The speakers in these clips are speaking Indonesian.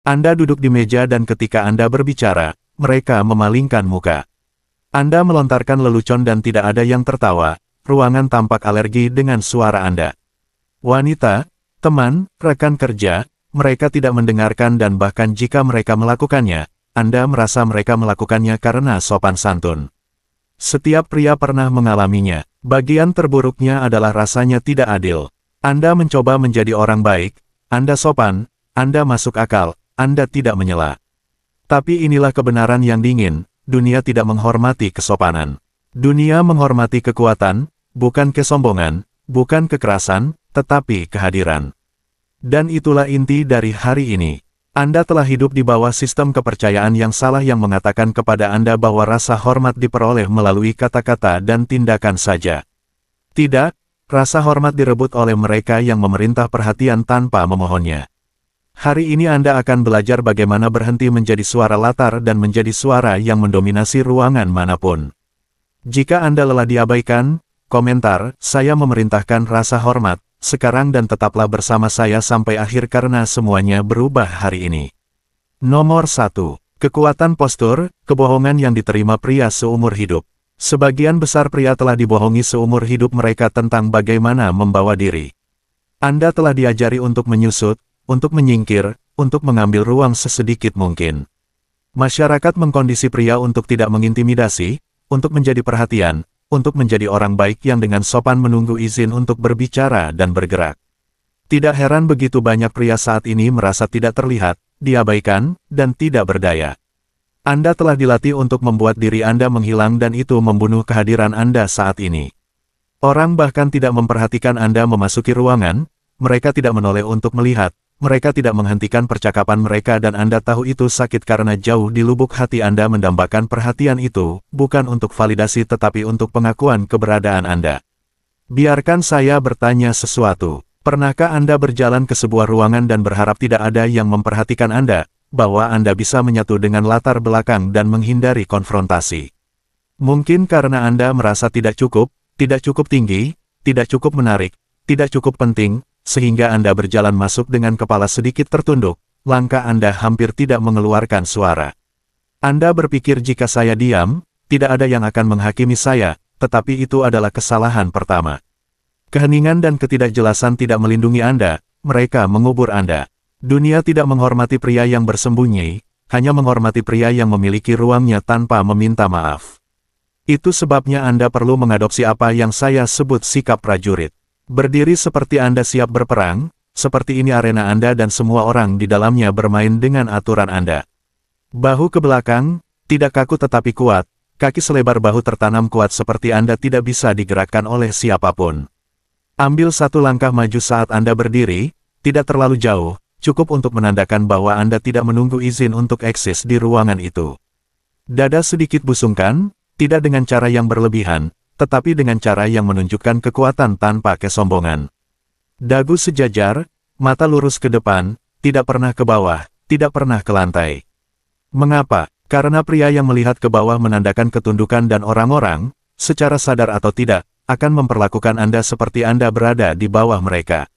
Anda duduk di meja dan ketika Anda berbicara, mereka memalingkan muka. Anda melontarkan lelucon dan tidak ada yang tertawa, ruangan tampak alergi dengan suara Anda. Wanita, teman, rekan kerja, mereka tidak mendengarkan dan bahkan jika mereka melakukannya, Anda merasa mereka melakukannya karena sopan santun. Setiap pria pernah mengalaminya. Bagian terburuknya adalah rasanya tidak adil. Anda mencoba menjadi orang baik, Anda sopan, Anda masuk akal, Anda tidak menyela. Tapi inilah kebenaran yang dingin. Dunia tidak menghormati kesopanan. Dunia menghormati kekuatan, bukan kesombongan, bukan kekerasan, tetapi kehadiran. Dan itulah inti dari hari ini. Anda telah hidup di bawah sistem kepercayaan yang salah yang mengatakan kepada Anda bahwa rasa hormat diperoleh melalui kata-kata dan tindakan saja. Tidak, rasa hormat direbut oleh mereka yang memerintah perhatian tanpa memohonnya. Hari ini Anda akan belajar bagaimana berhenti menjadi suara latar dan menjadi suara yang mendominasi ruangan manapun. Jika Anda lelah diabaikan, komentar, saya memerintahkan rasa hormat, sekarang dan tetaplah bersama saya sampai akhir karena semuanya berubah hari ini. Nomor 1. Kekuatan postur, kebohongan yang diterima pria seumur hidup. Sebagian besar pria telah dibohongi seumur hidup mereka tentang bagaimana membawa diri. Anda telah diajari untuk menyusut, untuk menyingkir, untuk mengambil ruang sesedikit mungkin. Masyarakat mengkondisi pria untuk tidak mengintimidasi, untuk menjadi perhatian, untuk menjadi orang baik yang dengan sopan menunggu izin untuk berbicara dan bergerak. Tidak heran begitu banyak pria saat ini merasa tidak terlihat, diabaikan, dan tidak berdaya. Anda telah dilatih untuk membuat diri Anda menghilang dan itu membunuh kehadiran Anda saat ini. Orang bahkan tidak memperhatikan Anda memasuki ruangan, mereka tidak menoleh untuk melihat, mereka tidak menghentikan percakapan mereka dan Anda tahu itu sakit karena jauh di lubuk hati Anda mendambakan perhatian itu, bukan untuk validasi tetapi untuk pengakuan keberadaan Anda. Biarkan saya bertanya sesuatu. Pernahkah Anda berjalan ke sebuah ruangan dan berharap tidak ada yang memperhatikan Anda, bahwa Anda bisa menyatu dengan latar belakang dan menghindari konfrontasi? Mungkin karena Anda merasa tidak cukup tinggi, tidak cukup menarik, tidak cukup penting, sehingga Anda berjalan masuk dengan kepala sedikit tertunduk, langkah Anda hampir tidak mengeluarkan suara. Anda berpikir jika saya diam, tidak ada yang akan menghakimi saya, tetapi itu adalah kesalahan pertama. Keheningan dan ketidakjelasan tidak melindungi Anda, mereka mengubur Anda. Dunia tidak menghormati pria yang bersembunyi, hanya menghormati pria yang memiliki ruangnya tanpa meminta maaf. Itu sebabnya Anda perlu mengadopsi apa yang saya sebut sikap prajurit. Berdiri seperti Anda siap berperang, seperti ini arena Anda dan semua orang di dalamnya bermain dengan aturan Anda. Bahu ke belakang, tidak kaku tetapi kuat, kaki selebar bahu tertanam kuat seperti Anda tidak bisa digerakkan oleh siapapun. Ambil satu langkah maju saat Anda berdiri, tidak terlalu jauh, cukup untuk menandakan bahwa Anda tidak menunggu izin untuk eksis di ruangan itu. Dada sedikit busungkan, tidak dengan cara yang berlebihan, tetapi dengan cara yang menunjukkan kekuatan tanpa kesombongan. Dagu sejajar, mata lurus ke depan, tidak pernah ke bawah, tidak pernah ke lantai. Mengapa? Karena pria yang melihat ke bawah menandakan ketundukan dan orang-orang, secara sadar atau tidak, akan memperlakukan Anda seperti Anda berada di bawah mereka.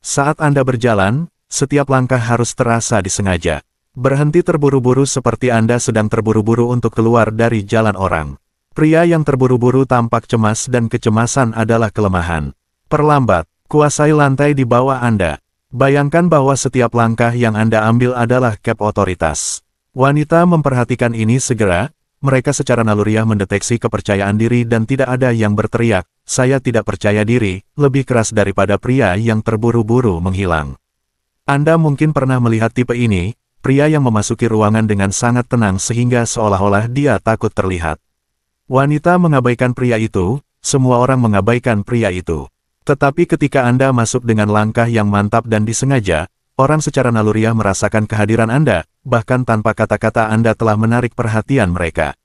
Saat Anda berjalan, setiap langkah harus terasa disengaja. Berhenti terburu-buru seperti Anda sedang terburu-buru untuk keluar dari jalan orang. Pria yang terburu-buru tampak cemas dan kecemasan adalah kelemahan. Perlambat, kuasai lantai di bawah Anda. Bayangkan bahwa setiap langkah yang Anda ambil adalah cap otoritas. Wanita memperhatikan ini segera, mereka secara naluriah mendeteksi kepercayaan diri dan tidak ada yang berteriak, "Saya tidak percaya diri," lebih keras daripada pria yang terburu-buru menghilang. Anda mungkin pernah melihat tipe ini, pria yang memasuki ruangan dengan sangat tenang sehingga seolah-olah dia takut terlihat. Wanita mengabaikan pria itu, semua orang mengabaikan pria itu. Tetapi ketika Anda masuk dengan langkah yang mantap dan disengaja, orang secara naluriah merasakan kehadiran Anda, bahkan tanpa kata-kata Anda telah menarik perhatian mereka.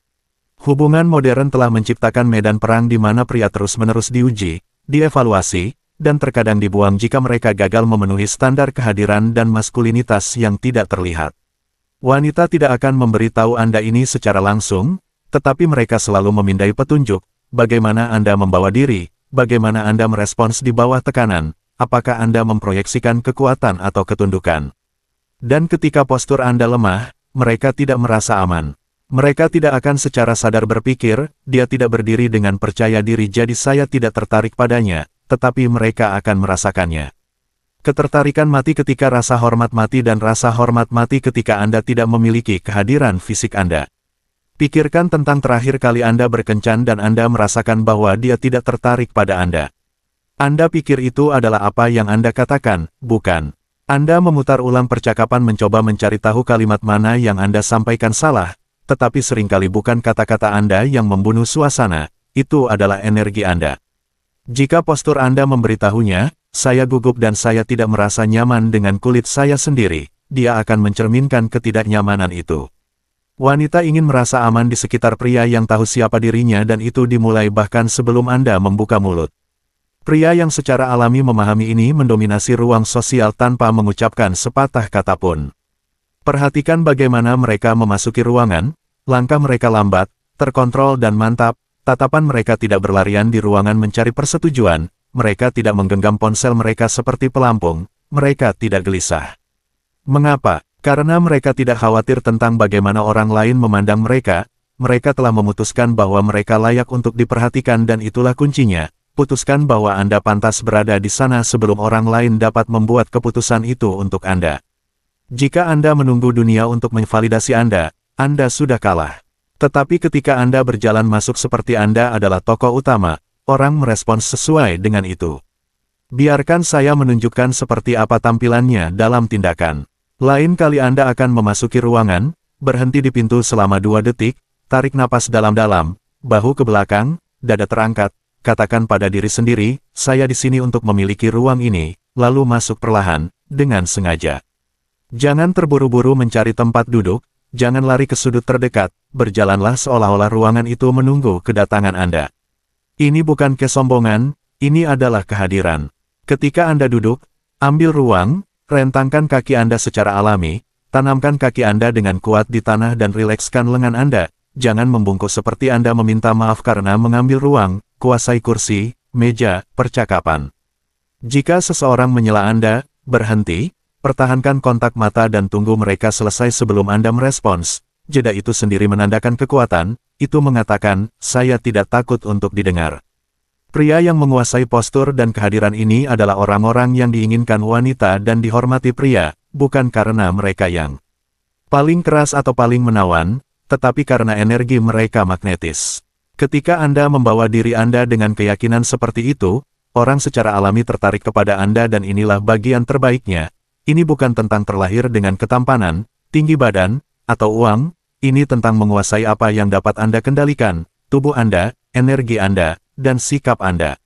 Hubungan modern telah menciptakan medan perang di mana pria terus-menerus diuji, dievaluasi, dan terkadang dibuang jika mereka gagal memenuhi standar kehadiran dan maskulinitas yang tidak terlihat. Wanita tidak akan memberitahu Anda ini secara langsung, tetapi mereka selalu memindai petunjuk, bagaimana Anda membawa diri, bagaimana Anda merespons di bawah tekanan, apakah Anda memproyeksikan kekuatan atau ketundukan. Dan ketika postur Anda lemah, mereka tidak merasa aman. Mereka tidak akan secara sadar berpikir, dia tidak berdiri dengan percaya diri jadi saya tidak tertarik padanya, tetapi mereka akan merasakannya. Ketertarikan mati ketika rasa hormat mati dan rasa hormat mati ketika Anda tidak memiliki kehadiran fisik Anda. Pikirkan tentang terakhir kali Anda berkencan dan Anda merasakan bahwa dia tidak tertarik pada Anda. Anda pikir itu adalah apa yang Anda katakan, bukan? Anda memutar ulang percakapan mencoba mencari tahu kalimat mana yang Anda sampaikan salah, tetapi seringkali bukan kata-kata Anda yang membunuh suasana, itu adalah energi Anda. Jika postur Anda memberitahunya, saya gugup dan saya tidak merasa nyaman dengan kulit saya sendiri, dia akan mencerminkan ketidaknyamanan itu. Wanita ingin merasa aman di sekitar pria yang tahu siapa dirinya dan itu dimulai bahkan sebelum Anda membuka mulut. Pria yang secara alami memahami ini mendominasi ruang sosial tanpa mengucapkan sepatah kata pun. Perhatikan bagaimana mereka memasuki ruangan, langkah mereka lambat, terkontrol dan mantap, tatapan mereka tidak berlarian di ruangan mencari persetujuan, mereka tidak menggenggam ponsel mereka seperti pelampung, mereka tidak gelisah. Mengapa? Karena mereka tidak khawatir tentang bagaimana orang lain memandang mereka telah memutuskan bahwa mereka layak untuk diperhatikan dan itulah kuncinya. Putuskan bahwa Anda pantas berada di sana sebelum orang lain dapat membuat keputusan itu untuk Anda. Jika Anda menunggu dunia untuk memvalidasi Anda sudah kalah. Tetapi ketika Anda berjalan masuk seperti Anda adalah tokoh utama, orang merespons sesuai dengan itu. Biarkan saya menunjukkan seperti apa tampilannya dalam tindakan. Lain kali Anda akan memasuki ruangan, berhenti di pintu selama 2 detik, tarik napas dalam-dalam, bahu ke belakang, dada terangkat, katakan pada diri sendiri, saya di sini untuk memiliki ruang ini, lalu masuk perlahan, dengan sengaja. Jangan terburu-buru mencari tempat duduk, jangan lari ke sudut terdekat, berjalanlah seolah-olah ruangan itu menunggu kedatangan Anda. Ini bukan kesombongan, ini adalah kehadiran. Ketika Anda duduk, ambil ruang, rentangkan kaki Anda secara alami, tanamkan kaki Anda dengan kuat di tanah dan rilekskan lengan Anda, jangan membungkuk seperti Anda meminta maaf karena mengambil ruang, kuasai kursi, meja, percakapan. Jika seseorang menyela Anda, berhenti, pertahankan kontak mata dan tunggu mereka selesai sebelum Anda merespons. Jeda itu sendiri menandakan kekuatan, itu mengatakan, saya tidak takut untuk didengar. Pria yang menguasai postur dan kehadiran ini adalah orang-orang yang diinginkan wanita dan dihormati pria, bukan karena mereka yang paling keras atau paling menawan, tetapi karena energi mereka magnetis. Ketika Anda membawa diri Anda dengan keyakinan seperti itu, orang secara alami tertarik kepada Anda dan inilah bagian terbaiknya. Ini bukan tentang terlahir dengan ketampanan, tinggi badan, atau uang, ini tentang menguasai apa yang dapat Anda kendalikan, tubuh Anda, energi Anda, dan sikap Anda.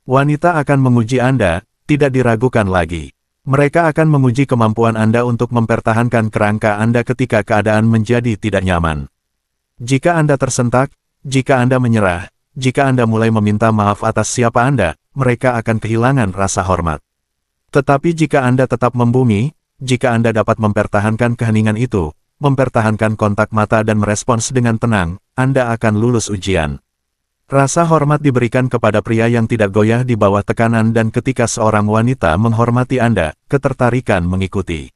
Wanita akan menguji Anda, tidak diragukan lagi. Mereka akan menguji kemampuan Anda untuk mempertahankan kerangka Anda ketika keadaan menjadi tidak nyaman. Jika Anda tersentak, jika Anda menyerah, jika Anda mulai meminta maaf atas siapa Anda, mereka akan kehilangan rasa hormat. Tetapi jika Anda tetap membumi, jika Anda dapat mempertahankan keheningan itu, mempertahankan kontak mata dan merespons dengan tenang, Anda akan lulus ujian. Rasa hormat diberikan kepada pria yang tidak goyah di bawah tekanan dan ketika seorang wanita menghormati Anda, ketertarikan mengikuti.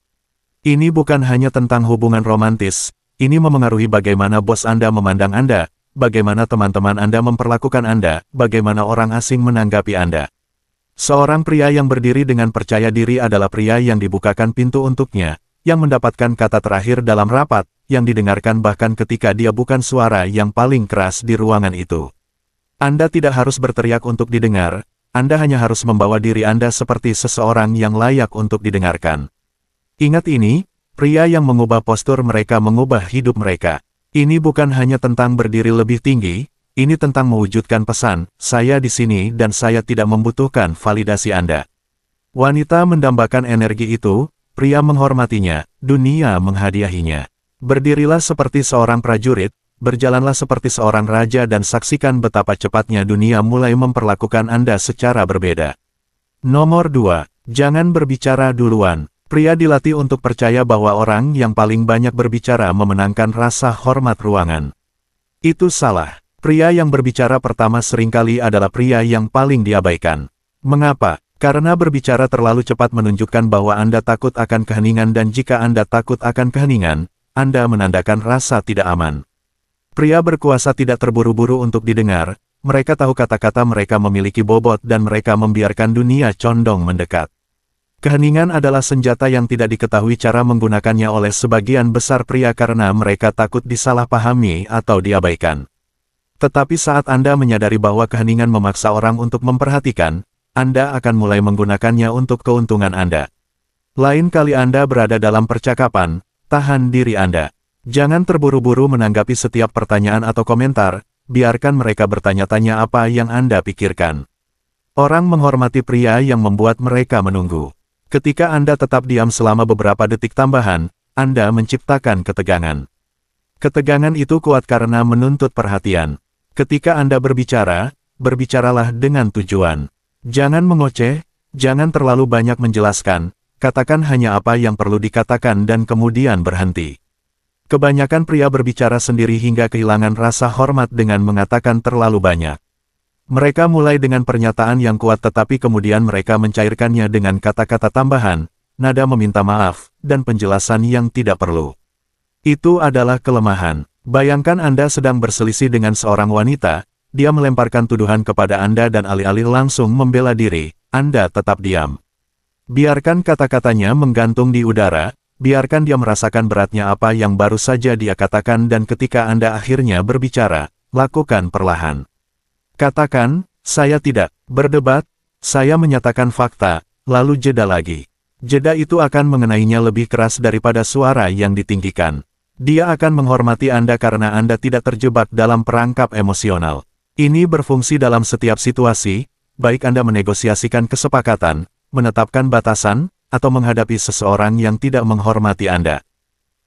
Ini bukan hanya tentang hubungan romantis, ini memengaruhi bagaimana bos Anda memandang Anda, bagaimana teman-teman Anda memperlakukan Anda, bagaimana orang asing menanggapi Anda. Seorang pria yang berdiri dengan percaya diri adalah pria yang dibukakan pintu untuknya, yang mendapatkan kata terakhir dalam rapat, yang didengarkan bahkan ketika dia bukan suara yang paling keras di ruangan itu. Anda tidak harus berteriak untuk didengar, Anda hanya harus membawa diri Anda seperti seseorang yang layak untuk didengarkan. Ingat ini, pria yang mengubah postur mereka mengubah hidup mereka. Ini bukan hanya tentang berdiri lebih tinggi, ini tentang mewujudkan pesan, saya di sini dan saya tidak membutuhkan validasi Anda. Wanita mendambakan energi itu, pria menghormatinya, dunia menghadiahinya. Berdirilah seperti seorang prajurit, berjalanlah seperti seorang raja dan saksikan betapa cepatnya dunia mulai memperlakukan Anda secara berbeda. Nomor 2. Jangan berbicara duluan. Pria dilatih untuk percaya bahwa orang yang paling banyak berbicara memenangkan rasa hormat ruangan. Itu salah. Pria yang berbicara pertama seringkali adalah pria yang paling diabaikan. Mengapa? Karena berbicara terlalu cepat menunjukkan bahwa Anda takut akan keheningan dan jika Anda takut akan keheningan, Anda menandakan rasa tidak aman. Pria berkuasa tidak terburu-buru untuk didengar, mereka tahu kata-kata mereka memiliki bobot dan mereka membiarkan dunia condong mendekat. Keheningan adalah senjata yang tidak diketahui cara menggunakannya oleh sebagian besar pria karena mereka takut disalahpahami atau diabaikan. Tetapi saat Anda menyadari bahwa keheningan memaksa orang untuk memperhatikan, Anda akan mulai menggunakannya untuk keuntungan Anda. Lain kali Anda berada dalam percakapan, tahan diri Anda. Jangan terburu-buru menanggapi setiap pertanyaan atau komentar, biarkan mereka bertanya-tanya apa yang Anda pikirkan. Orang menghormati pria yang membuat mereka menunggu. Ketika Anda tetap diam selama beberapa detik tambahan, Anda menciptakan ketegangan. Ketegangan itu kuat karena menuntut perhatian. Ketika Anda berbicara, berbicaralah dengan tujuan. Jangan mengoceh, jangan terlalu banyak menjelaskan, katakan hanya apa yang perlu dikatakan dan kemudian berhenti. Kebanyakan pria berbicara sendiri hingga kehilangan rasa hormat dengan mengatakan terlalu banyak. Mereka mulai dengan pernyataan yang kuat tetapi kemudian mereka mencairkannya dengan kata-kata tambahan, nada meminta maaf, dan penjelasan yang tidak perlu. Itu adalah kelemahan. Bayangkan Anda sedang berselisih dengan seorang wanita, dia melemparkan tuduhan kepada Anda dan alih-alih langsung membela diri, Anda tetap diam. Biarkan kata-katanya menggantung di udara, biarkan dia merasakan beratnya apa yang baru saja dia katakan dan ketika Anda akhirnya berbicara, lakukan perlahan. Katakan, saya tidak berdebat, saya menyatakan fakta, lalu jeda lagi. Jeda itu akan mengenainya lebih keras daripada suara yang ditinggikan. Dia akan menghormati Anda karena Anda tidak terjebak dalam perangkap emosional. Ini berfungsi dalam setiap situasi, baik Anda menegosiasikan kesepakatan, menetapkan batasan, atau menghadapi seseorang yang tidak menghormati Anda.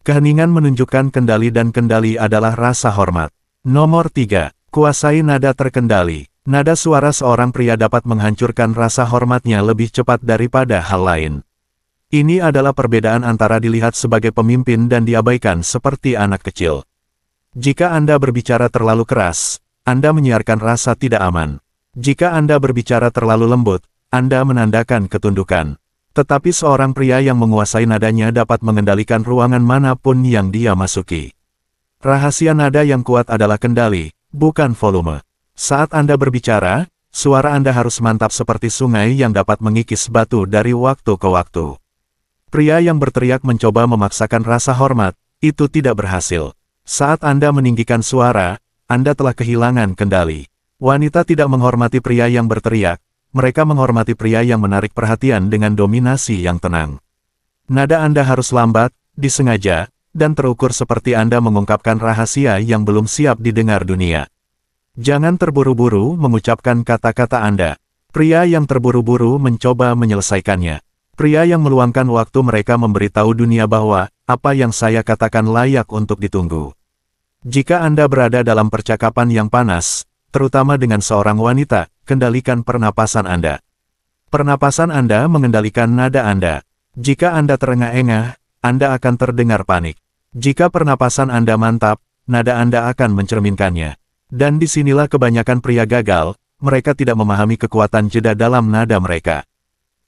Keheningan menunjukkan kendali dan kendali adalah rasa hormat. Nomor 3. Kuasai nada terkendali. Nada suara seorang pria dapat menghancurkan rasa hormatnya lebih cepat daripada hal lain. Ini adalah perbedaan antara dilihat sebagai pemimpin dan diabaikan seperti anak kecil. Jika Anda berbicara terlalu keras, Anda menyiarkan rasa tidak aman. Jika Anda berbicara terlalu lembut, Anda menandakan ketundukan. Tetapi seorang pria yang menguasai nadanya dapat mengendalikan ruangan manapun yang dia masuki. Rahasia nada yang kuat adalah kendali, bukan volume. Saat Anda berbicara, suara Anda harus mantap seperti sungai yang dapat mengikis batu dari waktu ke waktu. Pria yang berteriak mencoba memaksakan rasa hormat, itu tidak berhasil. Saat Anda meninggikan suara, Anda telah kehilangan kendali. Wanita tidak menghormati pria yang berteriak, mereka menghormati pria yang menarik perhatian dengan dominasi yang tenang. Nada Anda harus lambat, disengaja, dan terukur seperti Anda mengungkapkan rahasia yang belum siap didengar dunia. Jangan terburu-buru mengucapkan kata-kata Anda. Pria yang terburu-buru mencoba menyelesaikannya. Pria yang meluangkan waktu mereka memberitahu dunia bahwa, apa yang saya katakan layak untuk ditunggu. Jika Anda berada dalam percakapan yang panas, terutama dengan seorang wanita, kendalikan pernapasan Anda. Pernapasan Anda mengendalikan nada Anda. Jika Anda terengah-engah, Anda akan terdengar panik. Jika pernapasan Anda mantap, nada Anda akan mencerminkannya. Dan disinilah kebanyakan pria gagal, mereka tidak memahami kekuatan jeda dalam nada mereka.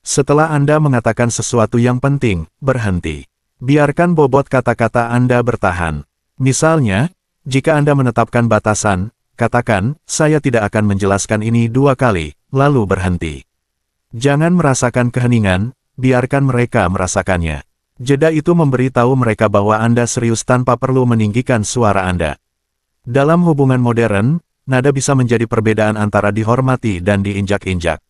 Setelah Anda mengatakan sesuatu yang penting, berhenti. Biarkan bobot kata-kata Anda bertahan. Misalnya, jika Anda menetapkan batasan, katakan, saya tidak akan menjelaskan ini 2 kali, lalu berhenti. Jangan merasakan keheningan, biarkan mereka merasakannya. Jeda itu memberitahu mereka bahwa Anda serius tanpa perlu meninggikan suara Anda. Dalam hubungan modern, nada bisa menjadi perbedaan antara dihormati dan diinjak-injak.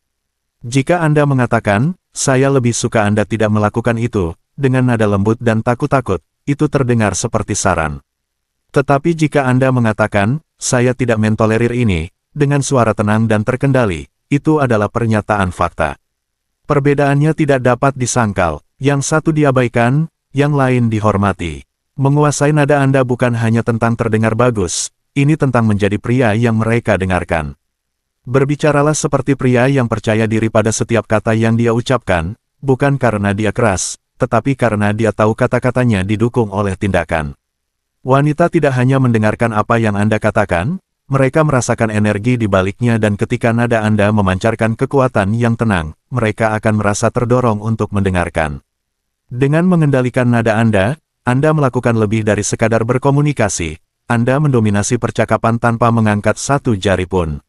Jika Anda mengatakan, saya lebih suka Anda tidak melakukan itu, dengan nada lembut dan takut-takut, itu terdengar seperti saran. Tetapi jika Anda mengatakan, saya tidak mentolerir ini, dengan suara tenang dan terkendali, itu adalah pernyataan fakta. Perbedaannya tidak dapat disangkal, yang satu diabaikan, yang lain dihormati. Menguasai nada Anda bukan hanya tentang terdengar bagus, ini tentang menjadi pria yang mereka dengarkan. Berbicaralah seperti pria yang percaya diri pada setiap kata yang dia ucapkan, bukan karena dia keras, tetapi karena dia tahu kata-katanya didukung oleh tindakan. Wanita tidak hanya mendengarkan apa yang Anda katakan, mereka merasakan energi di baliknya dan ketika nada Anda memancarkan kekuatan yang tenang, mereka akan merasa terdorong untuk mendengarkan. Dengan mengendalikan nada Anda melakukan lebih dari sekadar berkomunikasi. Anda mendominasi percakapan tanpa mengangkat satu jari pun.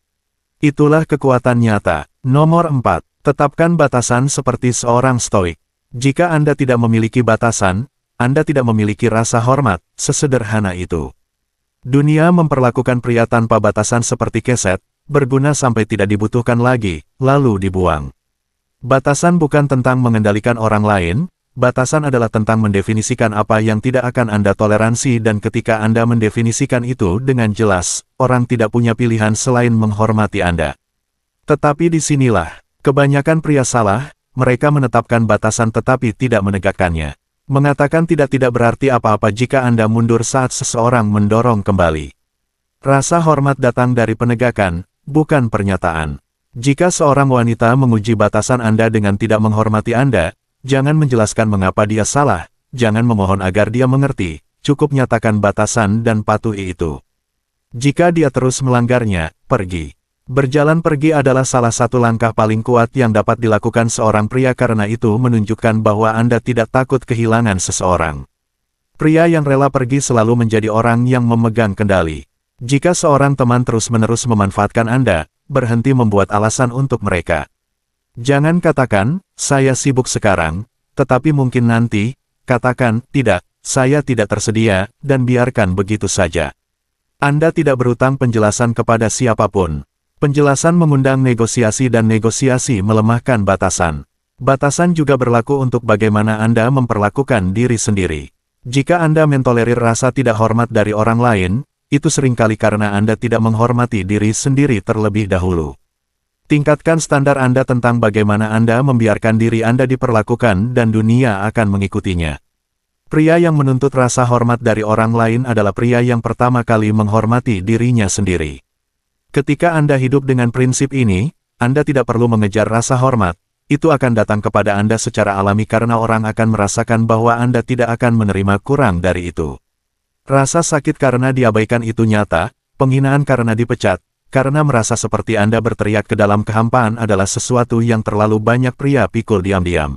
Itulah kekuatan nyata. Nomor 4. Tetapkan batasan seperti seorang stoik. Jika Anda tidak memiliki batasan, Anda tidak memiliki rasa hormat, sesederhana itu. Dunia memperlakukan pria tanpa batasan seperti keset, berguna sampai tidak dibutuhkan lagi, lalu dibuang. Batasan bukan tentang mengendalikan orang lain, batasan adalah tentang mendefinisikan apa yang tidak akan Anda toleransi dan ketika Anda mendefinisikan itu dengan jelas, orang tidak punya pilihan selain menghormati Anda. Tetapi disinilah, kebanyakan pria salah, mereka menetapkan batasan tetapi tidak menegakkannya. Mengatakan tidak berarti apa-apa jika Anda mundur saat seseorang mendorong kembali. Rasa hormat datang dari penegakan, bukan pernyataan. Jika seorang wanita menguji batasan Anda dengan tidak menghormati Anda, jangan menjelaskan mengapa dia salah, jangan memohon agar dia mengerti, cukup nyatakan batasan dan patuhi itu. Jika dia terus melanggarnya, pergi. Berjalan pergi adalah salah satu langkah paling kuat yang dapat dilakukan seorang pria karena itu menunjukkan bahwa Anda tidak takut kehilangan seseorang. Pria yang rela pergi selalu menjadi orang yang memegang kendali. Jika seorang teman terus-menerus memanfaatkan Anda, berhenti membuat alasan untuk mereka. Jangan katakan, saya sibuk sekarang, tetapi mungkin nanti, katakan, tidak, saya tidak tersedia, dan biarkan begitu saja. Anda tidak berutang penjelasan kepada siapapun. Penjelasan mengundang negosiasi dan negosiasi melemahkan batasan. Batasan juga berlaku untuk bagaimana Anda memperlakukan diri sendiri. Jika Anda mentolerir rasa tidak hormat dari orang lain, itu seringkali karena Anda tidak menghormati diri sendiri terlebih dahulu. Tingkatkan standar Anda tentang bagaimana Anda membiarkan diri Anda diperlakukan dan dunia akan mengikutinya. Pria yang menuntut rasa hormat dari orang lain adalah pria yang pertama kali menghormati dirinya sendiri. Ketika Anda hidup dengan prinsip ini, Anda tidak perlu mengejar rasa hormat, itu akan datang kepada Anda secara alami karena orang akan merasakan bahwa Anda tidak akan menerima kurang dari itu. Rasa sakit karena diabaikan itu nyata, penghinaan karena dipecat, karena merasa seperti Anda berteriak ke dalam kehampaan adalah sesuatu yang terlalu banyak pria pikul diam-diam.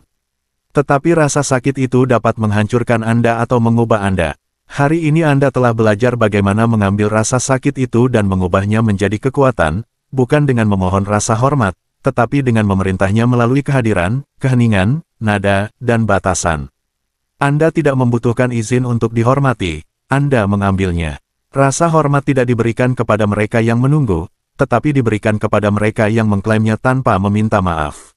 Tetapi rasa sakit itu dapat menghancurkan Anda atau mengubah Anda. Hari ini Anda telah belajar bagaimana mengambil rasa sakit itu dan mengubahnya menjadi kekuatan, bukan dengan memohon rasa hormat, tetapi dengan memerintahnya melalui kehadiran, keheningan, nada, dan batasan. Anda tidak membutuhkan izin untuk dihormati, Anda mengambilnya. Rasa hormat tidak diberikan kepada mereka yang menunggu, tetapi diberikan kepada mereka yang mengklaimnya tanpa meminta maaf.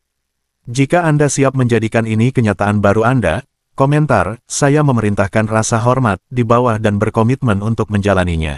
Jika Anda siap menjadikan ini kenyataan baru Anda, komentar, saya memerintahkan rasa hormat di bawah dan berkomitmen untuk menjalaninya.